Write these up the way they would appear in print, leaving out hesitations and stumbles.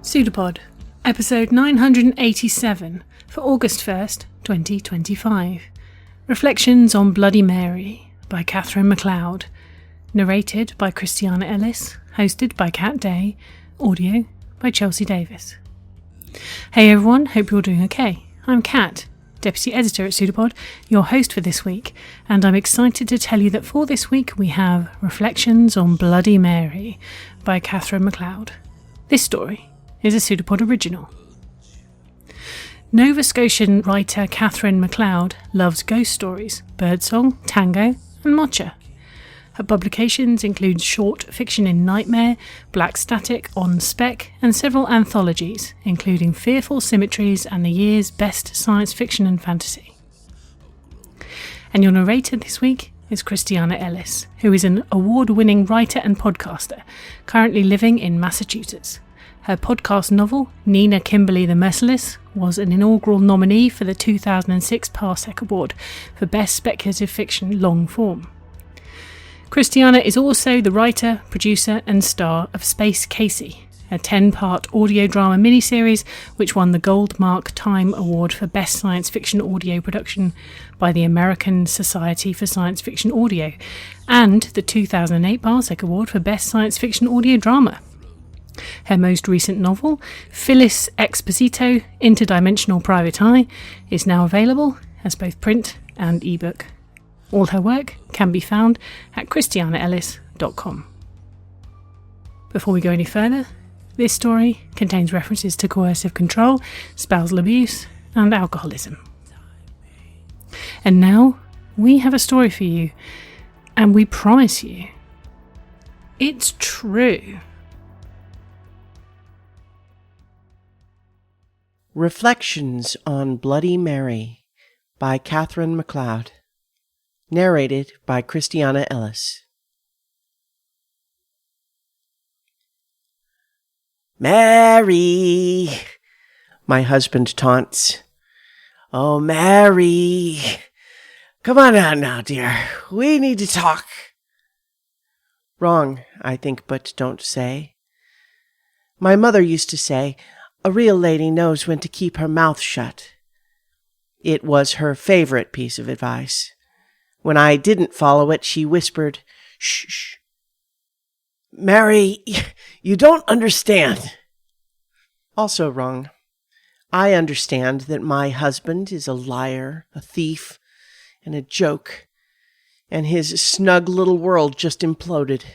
PseudoPod, episode 987 for August 1st, 2025. Reflections on Bloody Mary by Catherine MacLeod. Narrated by Christiana Ellis. Hosted by Kat Day. Audio by Chelsea Davis. Hey everyone, hope you're doing okay. I'm Kat, Deputy Editor at PseudoPod, your host for this week, and I'm excited to tell you that for this week we have Reflections on Bloody Mary by Catherine MacLeod. This story is a PseudoPod original. Nova Scotian writer Catherine MacLeod loves ghost stories, birdsong, tango and matcha. Her publications include short fiction in Nightmare, Black Static, On Spec, and several anthologies, including Fearful Symmetries and the year's best science fiction and fantasy. And your narrator this week is Christiana Ellis, who is an award-winning writer and podcaster, currently living in Massachusetts. Her podcast novel, Nina Kimberly the Merciless, was an inaugural nominee for the 2006 Parsec Award for Best Speculative Fiction Long Form. Christiana is also the writer, producer and star of Space Casey, a 10-part audio drama miniseries which won the Gold Mark Time Award for Best Science Fiction Audio Production by the American Society for Science Fiction Audio, and the 2008 Parsec Award for Best Science Fiction Audio Drama. Her most recent novel, Phyllis Exposito, Interdimensional Private Eye, is now available as both print and ebook. All her work can be found at christianaellis.com. Before we go any further, this story contains references to coercive control, spousal abuse, and alcoholism. And now, we have a story for you, and we promise you, it's true. Reflections on Bloody Mary by Catherine MacLeod. Narrated by Christiana Ellis. Mary, my husband taunts. Oh, Mary. Come on out now, dear. We need to talk. Wrong, I think, but don't say. My mother used to say, a real lady knows when to keep her mouth shut. It was her favorite piece of advice. When I didn't follow it, she whispered, "Shh, shh. Mary, you don't understand." Also wrong. I understand that my husband is a liar, a thief, and a joke, and his snug little world just imploded.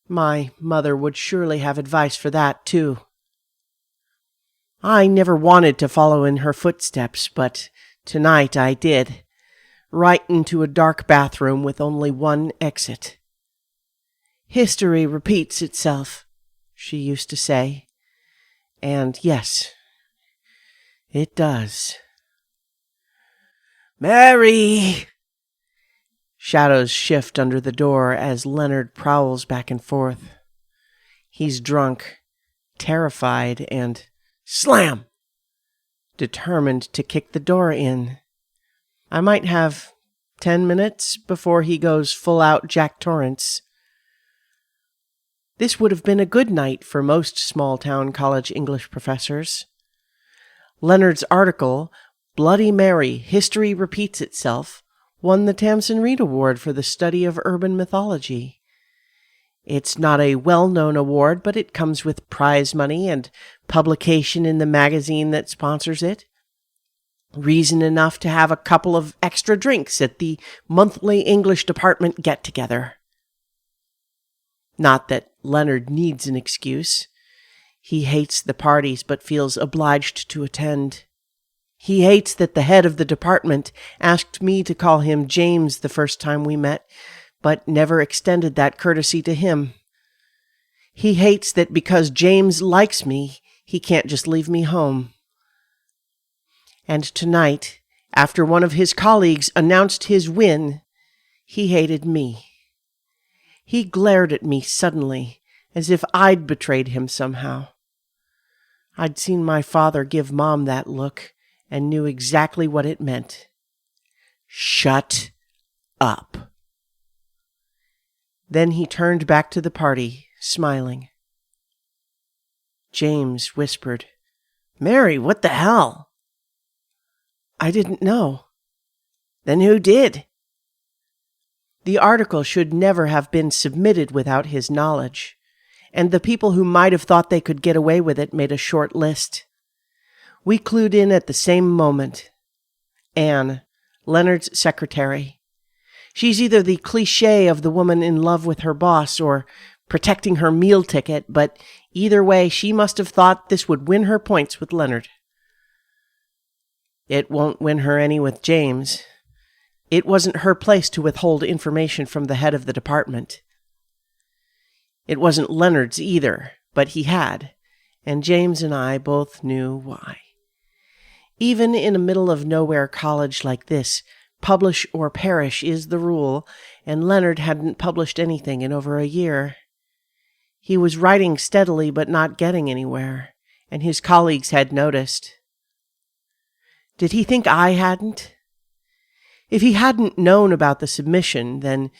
My mother would surely have advice for that, too. I never wanted to follow in her footsteps, but tonight I did. Right into a dark bathroom with only one exit. History repeats itself, she used to say. And yes, it does. Mary! Shadows shift under the door as Leonard prowls back and forth. He's drunk, terrified, and slam! Determined to kick the door in. I might have 10 minutes before he goes full-out Jack Torrance. This would have been a good night for most small-town college English professors. Leonard's article, Bloody Mary, History Repeats Itself, won the Tamsin Reed Award for the study of urban mythology. It's not a well-known award, but it comes with prize money and publication in the magazine that sponsors it. Reason enough to have a couple of extra drinks at the monthly English department get-together. Not that Leonard needs an excuse. He hates the parties but feels obliged to attend. He hates that the head of the department asked me to call him James the first time we met, but never extended that courtesy to him. He hates that because James likes me, he can't just leave me home. And tonight, after one of his colleagues announced his win, he hated me. He glared at me suddenly, as if I'd betrayed him somehow. I'd seen my father give Mom that look, and knew exactly what it meant. Shut up. Then he turned back to the party, smiling. James whispered, "Mary, what the hell?" "I didn't know." "Then who did?" The article should never have been submitted without his knowledge, and the people who might have thought they could get away with it made a short list. We clued in at the same moment. Anne, Leonard's secretary. She's either the cliché of the woman in love with her boss or protecting her meal ticket, but either way, she must have thought this would win her points with Leonard. It won't win her any with James. It wasn't her place to withhold information from the head of the department. It wasn't Leonard's either, but he had, and James and I both knew why. Even in a middle-of-nowhere college like this, publish or perish is the rule, and Leonard hadn't published anything in over a year. He was writing steadily but not getting anywhere, and his colleagues had noticed. Did he think I hadn't? If he hadn't known about the submission, then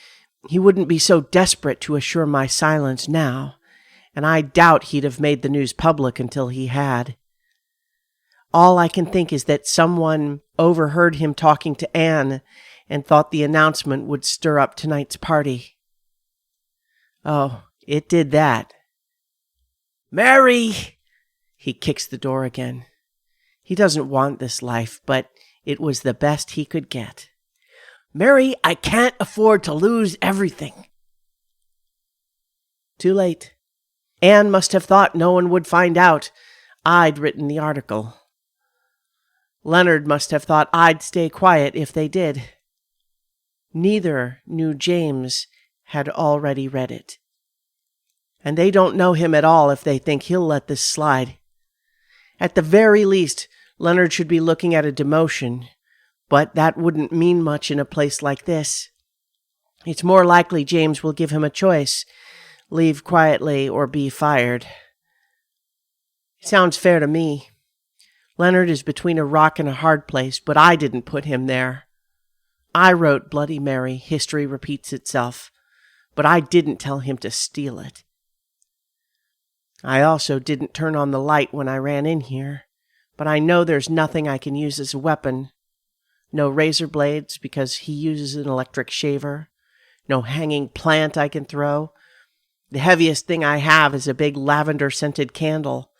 he wouldn't be so desperate to assure my silence now, and I doubt he'd have made the news public until he had. All I can think is that someone overheard him talking to Anne and thought the announcement would stir up tonight's party. Oh, it did that. "Mary!" He kicks the door again. He doesn't want this life, but it was the best he could get. "Mary, I can't afford to lose everything." Too late. Anne must have thought no one would find out I'd written the article. Leonard must have thought I'd stay quiet if they did. Neither knew James had already read it. And they don't know him at all if they think he'll let this slide. At the very least, Leonard should be looking at a demotion, but that wouldn't mean much in a place like this. It's more likely James will give him a choice, leave quietly or be fired. It sounds fair to me. Leonard is between a rock and a hard place, but I didn't put him there. I wrote Bloody Mary, History Repeats Itself, but I didn't tell him to steal it. I also didn't turn on the light when I ran in here, but I know there's nothing I can use as a weapon. No razor blades because he uses an electric shaver. No hanging plant I can throw. The heaviest thing I have is a big lavender-scented candle,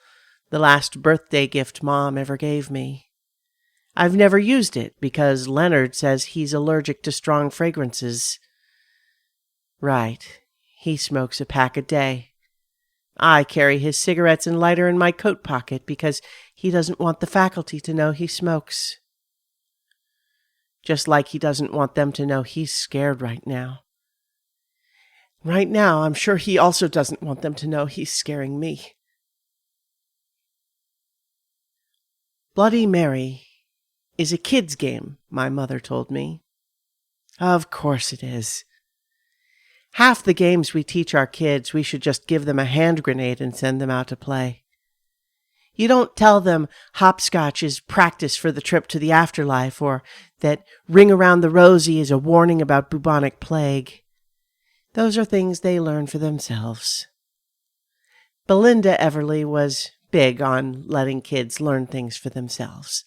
the last birthday gift Mom ever gave me. I've never used it because Leonard says he's allergic to strong fragrances. Right, he smokes a pack a day. I carry his cigarettes and lighter in my coat pocket because he doesn't want the faculty to know he smokes. Just like he doesn't want them to know he's scared right now. Right now, I'm sure he also doesn't want them to know he's scaring me. Bloody Mary is a kid's game, my mother told me. Of course it is. Half the games we teach our kids, we should just give them a hand grenade and send them out to play. You don't tell them hopscotch is practice for the trip to the afterlife, or that Ring Around the Rosie is a warning about bubonic plague. Those are things they learn for themselves. Belinda Everly was big on letting kids learn things for themselves.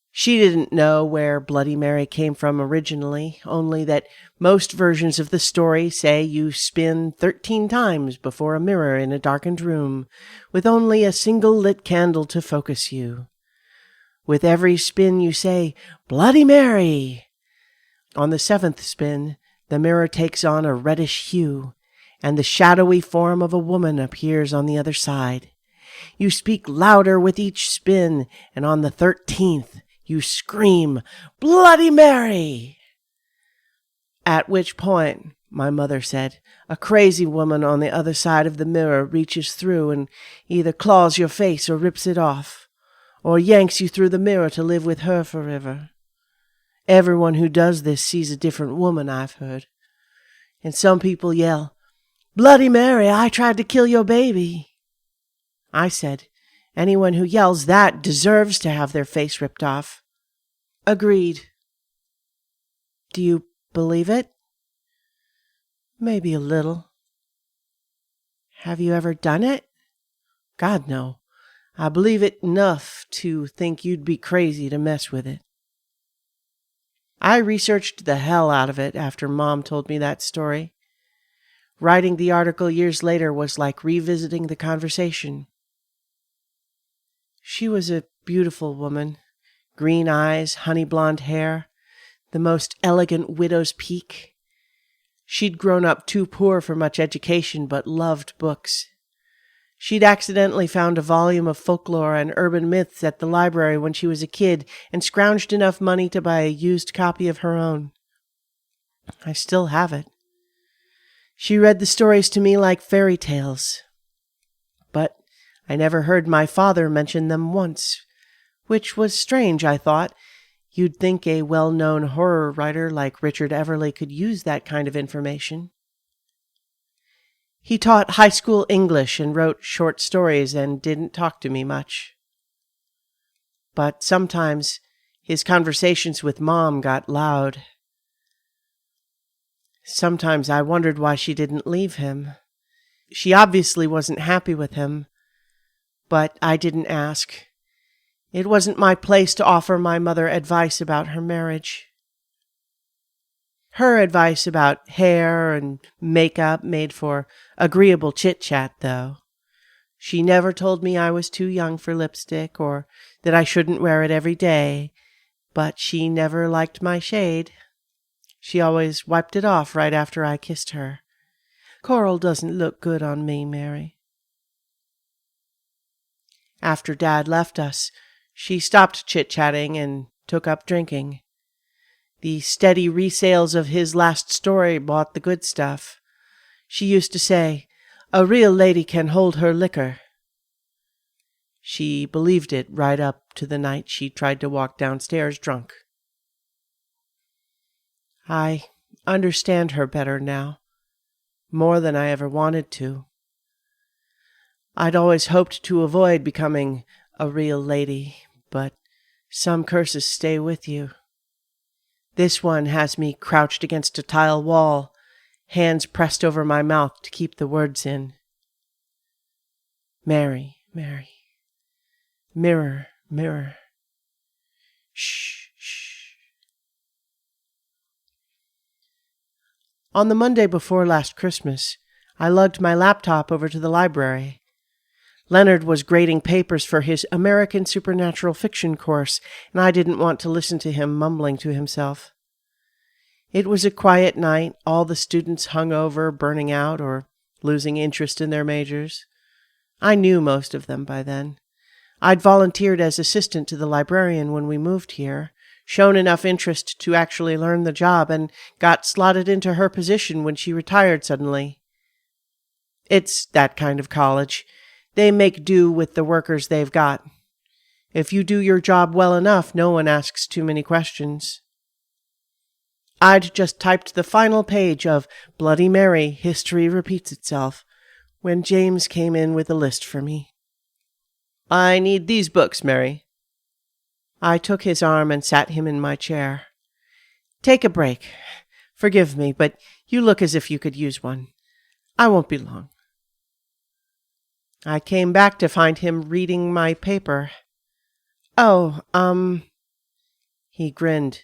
She didn't know where Bloody Mary came from originally, only that most versions of the story say you spin 13 times before a mirror in a darkened room, with only a single lit candle to focus you. With every spin you say, "Bloody Mary!" On the 7th spin, the mirror takes on a reddish hue, and the shadowy form of a woman appears on the other side. You speak louder with each spin, and on the 13th, you scream, "Bloody Mary!" At which point, my mother said, a crazy woman on the other side of the mirror reaches through and either claws your face or rips it off, or yanks you through the mirror to live with her forever. Everyone who does this sees a different woman, I've heard. And some people yell, "Bloody Mary, I tried to kill your baby." I said, anyone who yells that deserves to have their face ripped off. Agreed. Do you believe it? Maybe a little. Have you ever done it? God, no. I believe it enough to think you'd be crazy to mess with it. I researched the hell out of it after Mom told me that story. Writing the article years later was like revisiting the conversation. She was a beautiful woman. Green eyes, honey blonde hair, the most elegant widow's peak. She'd grown up too poor for much education, but loved books. She'd accidentally found a volume of folklore and urban myths at the library when she was a kid and scrounged enough money to buy a used copy of her own. I still have it. She read the stories to me like fairy tales. But I never heard my father mention them once, which was strange, I thought. You'd think a well-known horror writer like Richard Everley could use that kind of information. He taught high school English and wrote short stories and didn't talk to me much. But sometimes his conversations with Mom got loud. Sometimes I wondered why she didn't leave him. She obviously wasn't happy with him, but I didn't ask. It wasn't my place to offer my mother advice about her marriage. Her advice about hair and makeup made for agreeable chit-chat, though. She never told me I was too young for lipstick or that I shouldn't wear it every day, but she never liked my shade. She always wiped it off right after I kissed her. Coral doesn't look good on me, Mary. After Dad left us, she stopped chit-chatting and took up drinking. The steady resales of his last story bought the good stuff. She used to say, "A real lady can hold her liquor." She believed it right up to the night she tried to walk downstairs drunk. I understand her better now, more than I ever wanted to. I'd always hoped to avoid becoming a real lady, but some curses stay with you. This one has me crouched against a tile wall, hands pressed over my mouth to keep the words in. Mary, Mary. Mirror, mirror. Shh, shh. On the Monday before last Christmas, I lugged my laptop over to the library. Leonard was grading papers for his American Supernatural Fiction course, and I didn't want to listen to him mumbling to himself. It was a quiet night, all the students hung over, burning out, or losing interest in their majors. I knew most of them by then. I'd volunteered as assistant to the librarian when we moved here, shown enough interest to actually learn the job, and got slotted into her position when she retired suddenly. It's that kind of college. They make do with the workers they've got. If you do your job well enough, no one asks too many questions. I'd just typed the final page of Bloody Mary, History Repeats Itself, when James came in with a list for me. "I need these books, Mary." I took his arm and sat him in my chair. "Take a break. Forgive me, but you look as if you could use one. I won't be long." I came back to find him reading my paper. "Oh, He grinned.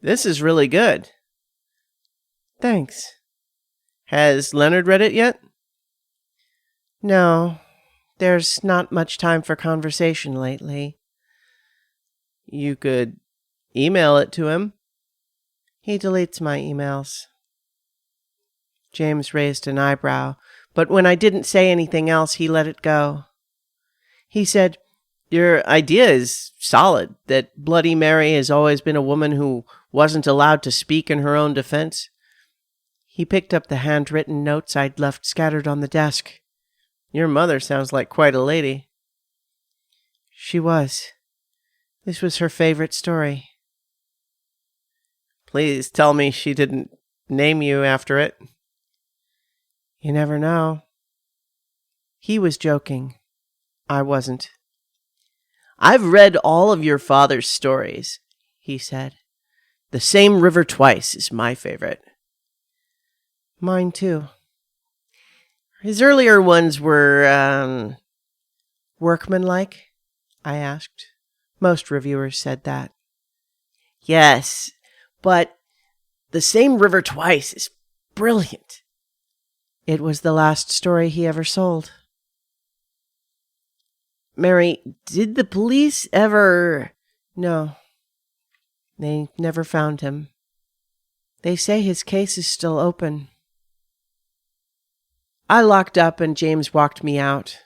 "This is really good." "Thanks." "Has Leonard read it yet?" "No. There's not much time for conversation lately." "You could email it to him." "He deletes my emails." James raised an eyebrow, but when I didn't say anything else, he let it go. He said, "Your idea is solid, that Bloody Mary has always been a woman who wasn't allowed to speak in her own defense." He picked up the handwritten notes I'd left scattered on the desk. "Your mother sounds like quite a lady." She was. This was her favorite story. "Please tell me she didn't name you after it." You never know. He was joking. I wasn't. "I've read all of your father's stories," he said. "The Same River Twice is my favorite." Mine too. His earlier ones were, Workmanlike? I asked. Most reviewers said that. Yes, but The Same River Twice is brilliant. It was the last story he ever sold. Mary, did the police ever... No, they never found him. They say his case is still open. I locked up and James walked me out.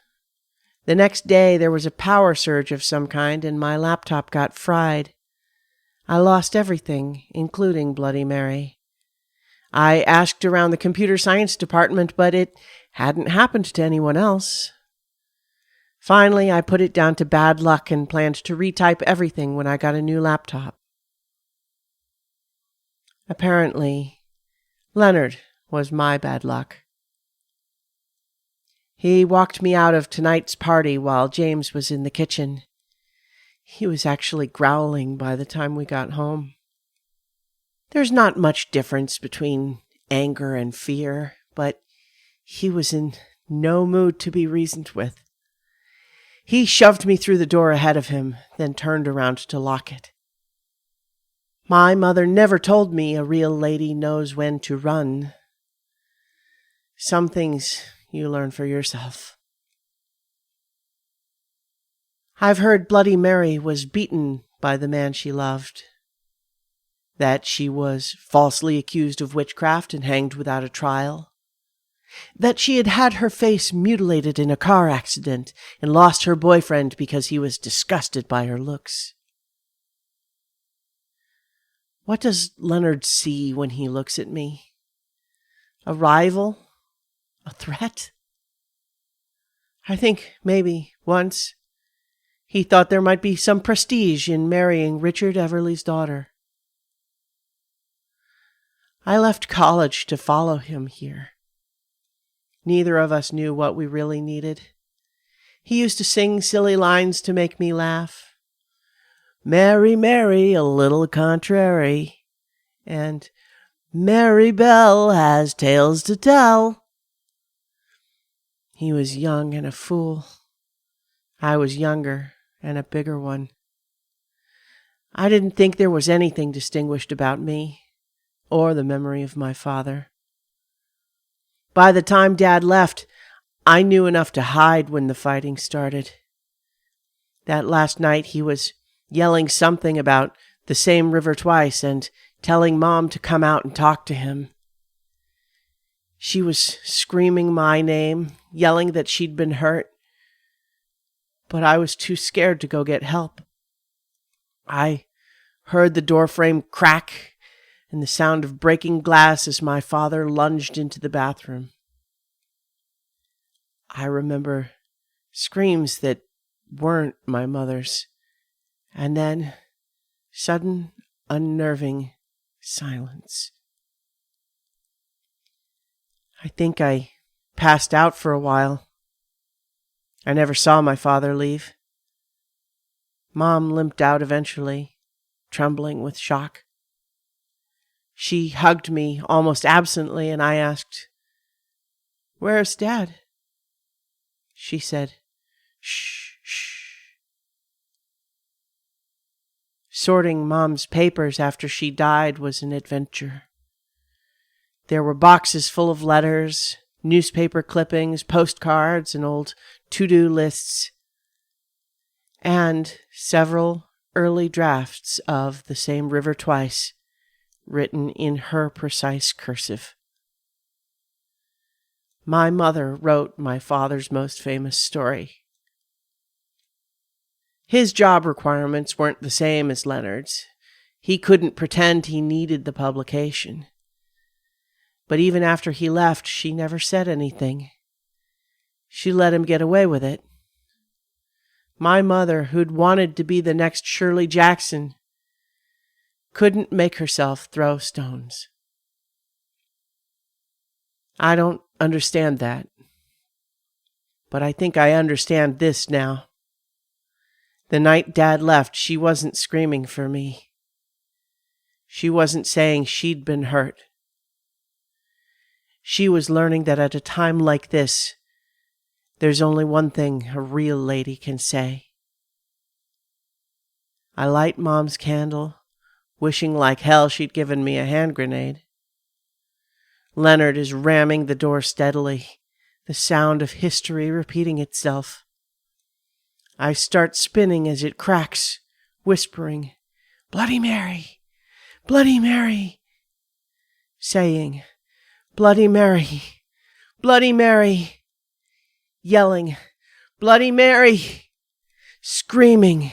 The next day there was a power surge of some kind and my laptop got fried. I lost everything, including Bloody Mary. I asked around the computer science department, but it hadn't happened to anyone else. Finally, I put it down to bad luck and planned to retype everything when I got a new laptop. Apparently, Leonard was my bad luck. He walked me out of tonight's party while James was in the kitchen. He was actually growling by the time we got home. There's not much difference between anger and fear, but he was in no mood to be reasoned with. He shoved me through the door ahead of him, then turned around to lock it. My mother never told me a real lady knows when to run. Some things you learn for yourself. I've heard Bloody Mary was beaten by the man she loved, that she was falsely accused of witchcraft and hanged without a trial, that she had had her face mutilated in a car accident and lost her boyfriend because he was disgusted by her looks. What does Leonard see when he looks at me? A rival? A threat? I think maybe once he thought there might be some prestige in marrying Richard Everly's daughter. I left college to follow him here. Neither of us knew what we really needed. He used to sing silly lines to make me laugh. Mary, Mary, a little contrary. And Mary Bell has tales to tell. He was young and a fool. I was younger and a bigger one. I didn't think there was anything distinguished about me, or the memory of my father. By the time Dad left, I knew enough to hide when the fighting started. That last night he was yelling something about the same river twice and telling Mom to come out and talk to him. She was screaming my name, yelling that she'd been hurt. But I was too scared to go get help. I heard the doorframe crack and the sound of breaking glass as my father lunged into the bathroom. I remember screams that weren't my mother's, and then sudden, unnerving silence. I think I passed out for a while. I never saw my father leave. Mom limped out eventually, trembling with shock. She hugged me almost absently, and I asked, "Where's Dad?" She said, "Shh, shh." Sorting Mom's papers after she died was an adventure. There were boxes full of letters, newspaper clippings, postcards, and old to-do lists, and several early drafts of The Same River Twice, written in her precise cursive. My mother wrote my father's most famous story. His job requirements weren't the same as Leonard's. He couldn't pretend he needed the publication. But even after he left, she never said anything. She let him get away with it. My mother, who'd wanted to be the next Shirley Jackson, couldn't make herself throw stones. I don't understand that. But I think I understand this now. The night Dad left, she wasn't screaming for me. She wasn't saying she'd been hurt. She was learning that at a time like this, There's only one thing a real lady can say. I light Mom's candle, wishing like hell she'd given me a hand grenade. Leonard is ramming the door steadily, the sound of history repeating itself. I start spinning as it cracks, whispering, "Bloody Mary! Bloody Mary!" saying, "Bloody Mary! Bloody Mary!" Yelling, "Bloody Mary!" Screaming,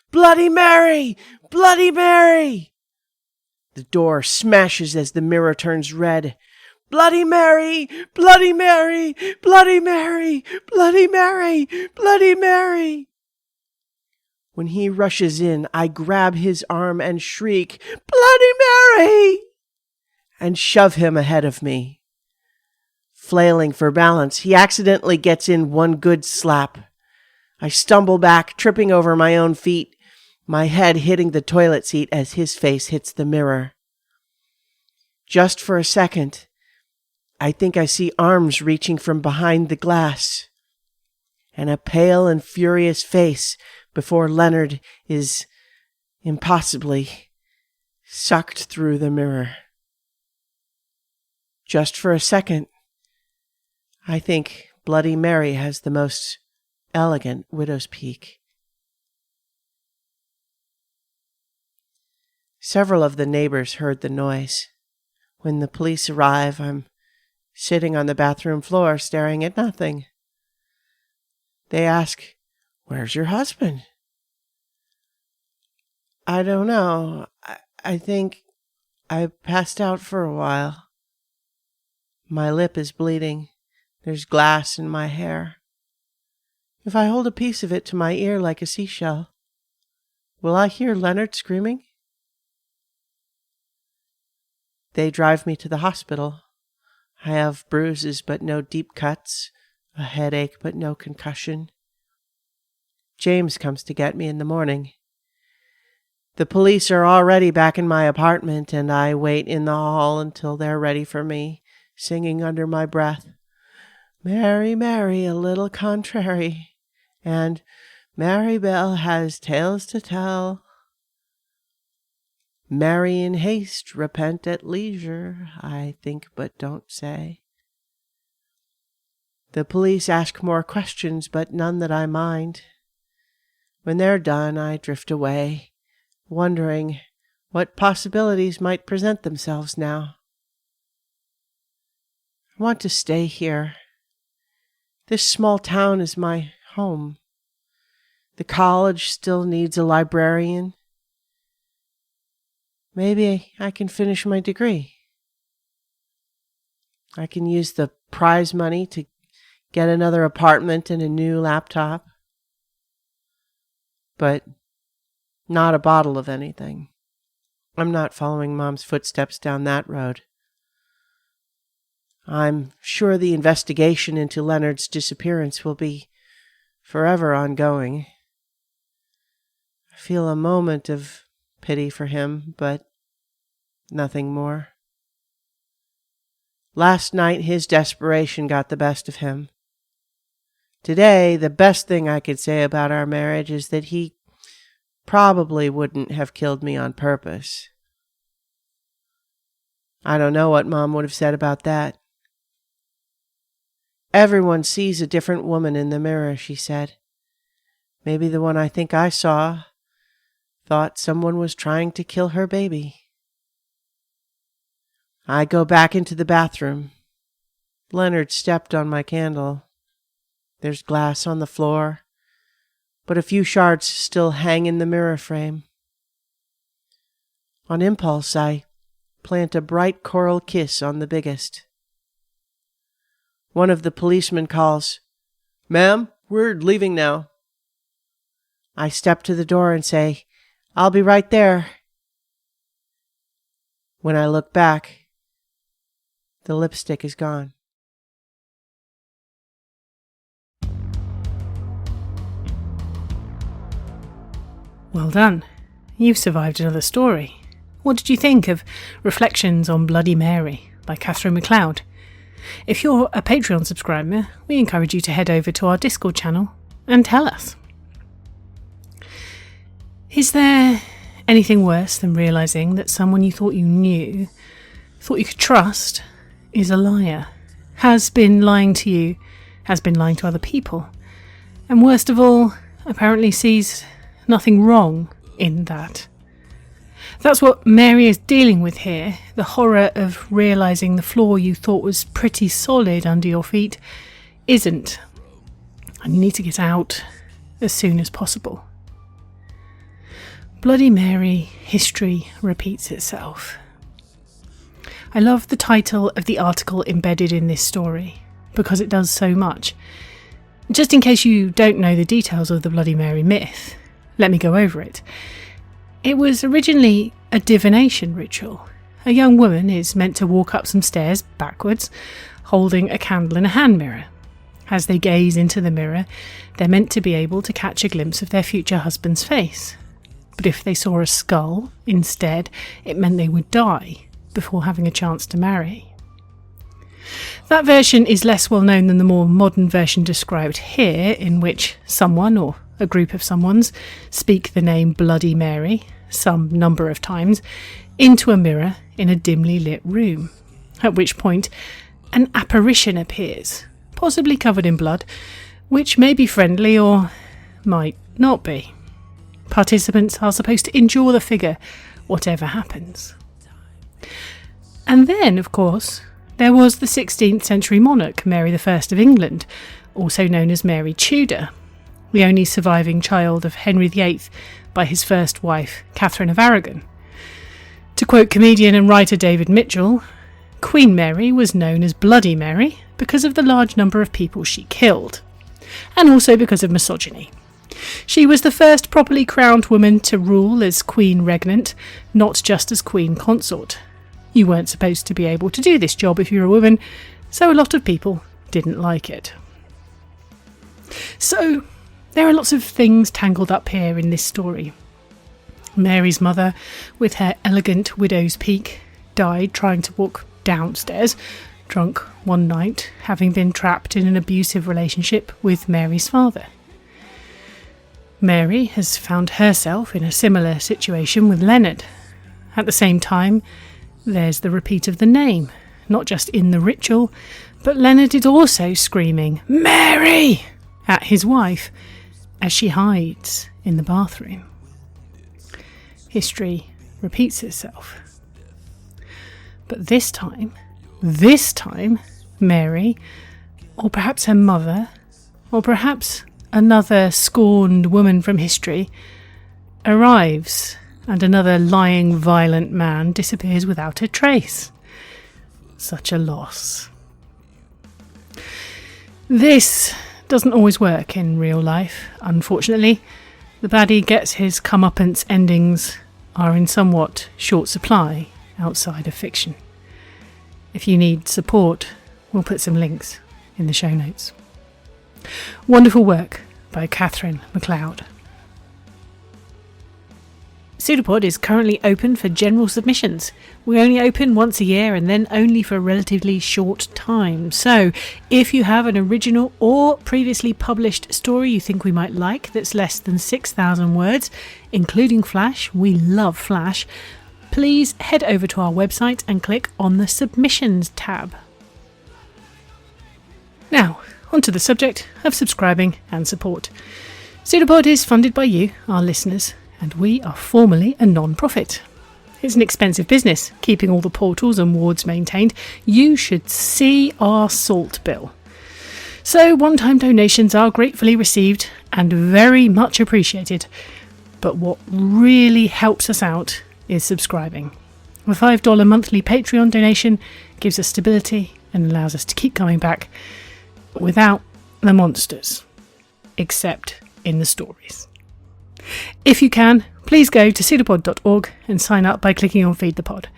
"Bloody Mary! Bloody Mary!" The door smashes as the mirror turns red. "Bloody Mary! Bloody Mary! Bloody Mary! Bloody Mary! Bloody Mary!" When he rushes in, I grab his arm and shriek, "Bloody Mary!" and shove him ahead of me. Flailing for balance, he accidentally gets in one good slap. I stumble back, tripping over my own feet, my head hitting the toilet seat as his face hits the mirror. Just for a second, I think I see arms reaching from behind the glass, and a pale and furious face before Leonard is, impossibly, sucked through the mirror. Just for a second, I think Bloody Mary has the most elegant widow's peak. Several of the neighbors heard the noise. When the police arrive, I'm sitting on the bathroom floor staring at nothing. They ask, "Where's your husband?" "I don't know. I think I passed out for a while. My lip is bleeding. There's glass in my hair. If I hold a piece of it to my ear like a seashell, will I hear Leonard screaming?" They drive me to the hospital. I have bruises but no deep cuts, a headache but no concussion. James comes to get me in the morning. The police are already back in my apartment, and I wait in the hall until they're ready for me, singing under my breath, "Mary, Mary, a little contrary," and "Mary Bell has tales to tell. Marry in haste, repent at leisure, I think but don't say." The police ask more questions, but none that I mind. When they're done, I drift away, wondering what possibilities might present themselves now. I want to stay here. This small town is my home. The college still needs a librarian. Maybe I can finish my degree. I can use the prize money to get another apartment and a new laptop. But not a bottle of anything. I'm not following Mom's footsteps down that road. I'm sure the investigation into Leonard's disappearance will be forever ongoing. I feel a moment of pity for him, but nothing more. Last night his desperation got the best of him. Today, the best thing I could say about our marriage is that he probably wouldn't have killed me on purpose. I don't know what Mom would have said about that. "Everyone sees a different woman in the mirror," she said. "Maybe the one I think I saw thought someone was trying to kill her baby." I go back into the bathroom. Leonard stepped on my candle. There's glass on the floor, but a few shards still hang in the mirror frame. On impulse, I plant a bright coral kiss on the biggest. One of the policemen calls, "Ma'am, we're leaving now." I step to the door and say, "I'll be right there." When I look back, the lipstick is gone. Well done. You've survived another story. What did you think of Reflections on Bloody Mary by Catherine MacLeod? If you're a Patreon subscriber, we encourage you to head over to our Discord channel and tell us. Is there anything worse than realising that someone you thought you knew, thought you could trust, is a liar, has been lying to you, has been lying to other people, and worst of all, apparently sees nothing wrong in that? That's what Mary is dealing with here, the horror of realising the floor you thought was pretty solid under your feet isn't, and you need to get out as soon as possible. Bloody Mary, history repeats itself. I love the title of the article embedded in this story, because it does so much. Just in case you don't know the details of the Bloody Mary myth, let me go over it. It was originally a divination ritual. A young woman is meant to walk up some stairs backwards, holding a candle in a hand mirror. As they gaze into the mirror, they're meant to be able to catch a glimpse of their future husband's face. But if they saw a skull instead, it meant they would die before having a chance to marry. That version is less well known than the more modern version described here, in which someone or a group of someones speak the name Bloody Mary some number of times into a mirror in a dimly lit room, at which point an apparition appears, possibly covered in blood, which may be friendly or might not be. Participants are supposed to endure the figure, whatever happens. And then, of course, there was the 16th century monarch, Mary I of England, also known as Mary Tudor, the only surviving child of Henry VIII by his first wife, Catherine of Aragon. To quote comedian and writer David Mitchell, Queen Mary was known as Bloody Mary because of the large number of people she killed, and also because of misogyny. She was the first properly crowned woman to rule as Queen Regnant, not just as Queen Consort. You weren't supposed to be able to do this job if you were a woman, so a lot of people didn't like it. So, there are lots of things tangled up here in this story. Mary's mother, with her elegant widow's peak, died trying to walk downstairs, drunk one night, having been trapped in an abusive relationship with Mary's father. Mary has found herself in a similar situation with Leonard. At the same time, there's the repeat of the name, not just in the ritual, but Leonard is also screaming, "Mary!" at his wife as she hides in the bathroom. History repeats itself. But this time, Mary, or perhaps her mother, or perhaps another scorned woman from history, arrives, and another lying, violent man disappears without a trace. Such a loss. This doesn't always work in real life, unfortunately. The baddie gets his comeuppance endings are in somewhat short supply outside of fiction. If you need support, we'll put some links in the show notes. Wonderful work by Catherine MacLeod. PseudoPod is currently open for general submissions. We only open once a year and then only for a relatively short time. So, if you have an original or previously published story you think we might like that's less than 6,000 words, including Flash, we love Flash, please head over to our website and click on the Submissions tab. Now, onto the subject of subscribing and support. PseudoPod is funded by you, our listeners, and we are formally a non-profit. It's an expensive business, keeping all the portals and wards maintained. You should see our salt bill. So one-time donations are gratefully received and very much appreciated. But what really helps us out is subscribing. A $5 monthly Patreon donation gives us stability and allows us to keep coming back without the monsters, except in the stories. If you can, please go to pseudopod.org and sign up by clicking on Feed the Pod.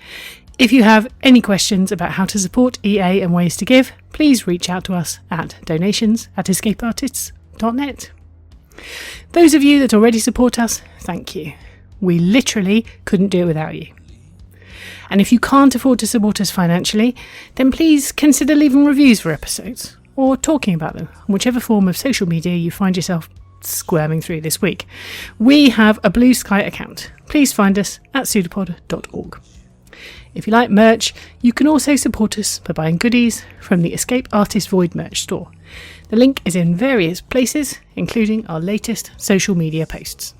If you have any questions about how to support EA and ways to give, please reach out to us at donations@escapeartists.net. Those of you that already support us, thank you. We literally couldn't do it without you. And if you can't afford to support us financially, then please consider leaving reviews for episodes or talking about them on whichever form of social media you find yourself squirming through this week. We have a Blue Sky account. Please find us at pseudopod.org. If you like merch, you can also support us by buying goodies from the Escape Artist Void merch store. The link is in various places, including our latest social media posts.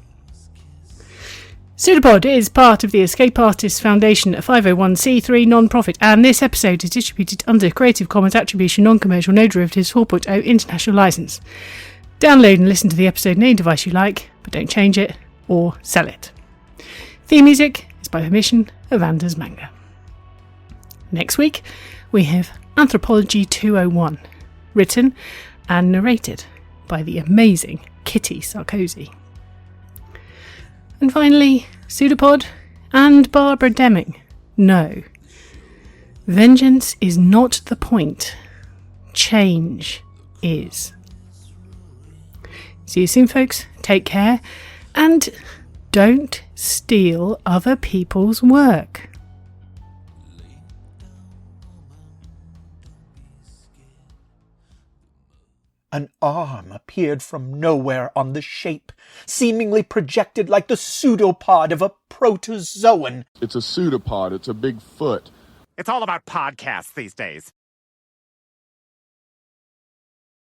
PseudoPod is part of the Escape Artists Foundation, a 501c3 non-profit, and this episode is distributed under Creative Commons Attribution Non-Commercial No Derivatives 4.0 International License. Download and listen to the episode on any device you like, but don't change it or sell it. Theme music is by permission of Anders Manga. Next week, we have Anthropology 201, written and narrated by the amazing Kitty Sarkozy. And finally, PseudoPod and Barbara Deming. No. Vengeance is not the point. Change is. See you soon, folks. Take care. And don't steal other people's work. An arm appeared from nowhere on the shape, seemingly projected like the pseudopod of a protozoan. It's a pseudopod. It's a big foot. It's all about podcasts these days.